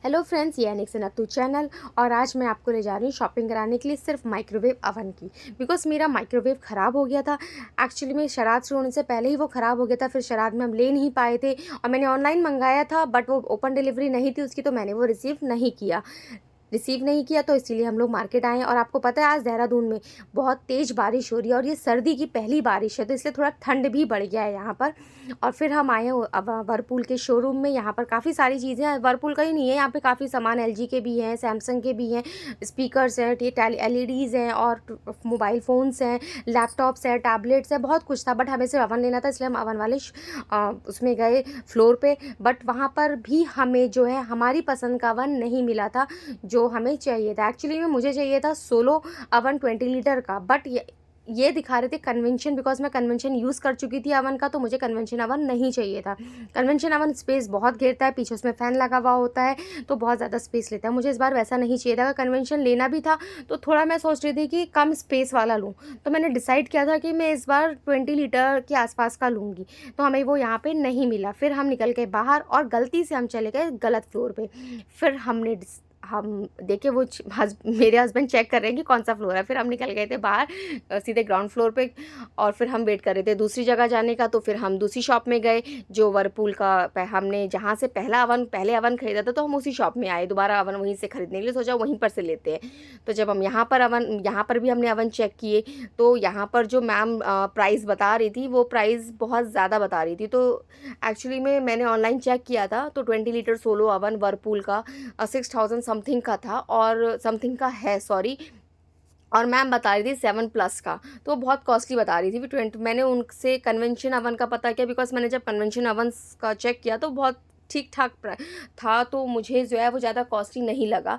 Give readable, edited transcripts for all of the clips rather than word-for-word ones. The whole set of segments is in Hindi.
हेलो फ्रेंड्स, ये एनिक्स एंड अतु चैनल। और आज मैं आपको ले जा रही हूँ शॉपिंग कराने के लिए सिर्फ माइक्रोवेव अवन की। बिकॉज मेरा माइक्रोवेव ख़राब हो गया था। एक्चुअली में शराद शुरू होने से पहले ही वो ख़राब हो गया था। फिर शराद में हम ले नहीं पाए थे और मैंने ऑनलाइन मंगाया था, बट वो ओपन डिलीवरी नहीं थी उसकी, तो मैंने वो रिसीव नहीं किया। तो इसीलिए हम लोग मार्केट आए हैं। और आपको पता है आज देहरादून में बहुत तेज़ बारिश हो रही है और ये सर्दी की पहली बारिश है, तो इसलिए थोड़ा ठंड भी बढ़ गया है यहाँ पर। और फिर हम आए हैं अब वर्लपूल के शोरूम में। यहाँ पर काफ़ी सारी चीज़ें हैं, वर्लपूल का ही नहीं है, यहाँ पे काफ़ी सामान एलजी के भी हैं, सैमसंग के भी हैं, स्पीकर्स हैं, एलईडीज़ हैं और मोबाइल फ़ोन्स हैं, लैपटॉप्स हैं, टैबलेट्स हैं, बहुत कुछ था। बट हमें सिर्फ अवन लेना था, इसलिए हम अवन वाले उसमें गए फ्लोर पे। बट वहाँ पर भी हमें जो है हमारी पसंद का अवन नहीं मिला था जो हमें चाहिए था। एक्चुअली में मुझे चाहिए था सोलो अवन 20 लीटर का, बट ये दिखा रहे थे कन्वेंशन। बिकॉज मैं कन्वेंशन यूज़ कर चुकी थी अवन का, तो मुझे कन्वेंशन अवन नहीं चाहिए था। कन्वेंशन अवन स्पेस बहुत घेरता है, पीछे उसमें फ़ैन लगा हुआ होता है, तो बहुत ज़्यादा स्पेस लेता है। मुझे इस बार वैसा नहीं चाहिए था। अगर कन्वेंशन लेना भी था तो थोड़ा मैं सोच रही थी कि कम स्पेस वाला लूँ, तो मैंने डिसाइड किया था कि मैं इस बार 20 लीटर के आसपास का लूँगी। तो हमें वो यहाँ पे नहीं मिला। फिर हम निकल गए बाहर और गलती से हम चले गए गलत फ्लोर पे। फिर हम देखे वो मेरे हस्बैंड चेक कर रहे हैं कि कौन सा फ्लोर है। फिर हम निकल गए थे बाहर सीधे ग्राउंड फ्लोर पे। और फिर हम वेट कर रहे थे दूसरी जगह जाने का, तो फिर हम दूसरी शॉप में गए जो वर्लपूल का हमने जहाँ से पहले अवन खरीदा था, तो हम उसी शॉप में आए दोबारा अवन वहीं से खरीदने के लिए। सोचा वहीं पर से लेते हैं। तो जब हम यहाँ पर भी हमने अवन चेक किए, तो यहाँ पर जो मैम प्राइस बता रही थी वो प्राइस बहुत ज़्यादा बता रही थी। तो एक्चुअली में मैंने ऑनलाइन चेक किया था, तो 20 लीटर सोलो अवन वर्लपूल का 6000 समथिंग का था, और समथिंग का है, सॉरी। और मैम बता रही थी 7+ का, तो बहुत कॉस्टली बता रही थी। फिर 20 मैंने उनसे कन्वेंशन अवन का पता किया, बिकॉज मैंने जब कन्वेंशन अवन का चेक किया तो बहुत ठीक ठाक था, तो मुझे जो है वो ज़्यादा कॉस्टली नहीं लगा।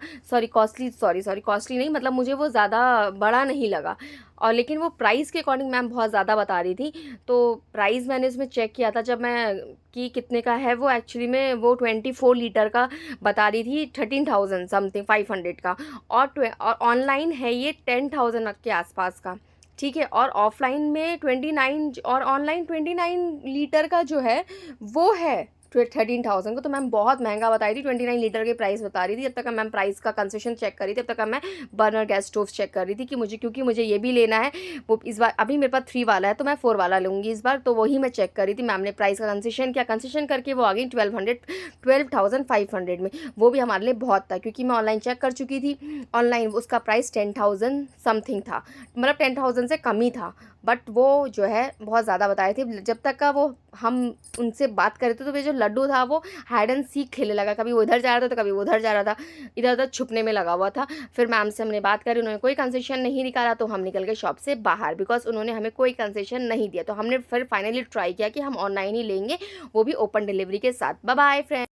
कॉस्टली नहीं, मतलब मुझे वो ज़्यादा बड़ा नहीं लगा। और लेकिन वो प्राइस के अकॉर्डिंग मैम बहुत ज़्यादा बता रही थी। तो प्राइस मैंने उसमें चेक किया था जब मैं कि कितने का है वो। एक्चुअली में वो 24 लीटर का बता रही थी, 13,000 समथिंग 500 का। और ऑनलाइन है ये 10,000 के आसपास का, ठीक है। और ऑफलाइन में 29 और ऑनलाइन 29 लीटर का जो है वो है 13,000 को। तो मैम बहुत महंगा बताई थी, 29 लीटर के प्राइस बता रही थी। जब तक मैम प्राइस का कंसेशन चेक कर रही थी, तब तक मैं बर्नर गैस स्टोव चेक कर रही थी कि क्योंकि मुझे ये भी लेना है। वो इस बार अभी मेरे पास 3 वाला है, तो मैं 4 वाला लूँगी इस बार, तो वही मैं चेक कर रही थी। मैम ने प्राइस का कंसेशन किया, कंसेशन करके वो आ गई 12,500 में। वो भी हमारे लिए बहुत था, क्योंकि मैं ऑनलाइन चेक कर चुकी थी। ऑनलाइन उसका प्राइस 10,000 समथिंग था, मतलब 10,000 से कम ही था। बट वो जो है बहुत ज़्यादा बताए थे। जब तक का वो हम उनसे बात कर रहे थे, तो वे जो लड्डू था वो हाइड एंड सीक खेलने लगा। कभी वो इधर जा रहा था तो कभी वो उधर जा रहा था, इधर उधर छुपने में लगा हुआ था। फिर मैम से हमने बात करी, उन्होंने कोई कंसेशन नहीं निकाला, तो हम निकल गए शॉप से बाहर, बिकॉज उन्होंने हमें कोई कंसेशन नहीं दिया। तो हमने फिर फाइनली ट्राई किया कि हम ऑनलाइन ही लेंगे, वो भी ओपन डिलीवरी के साथ। Bye bye friend.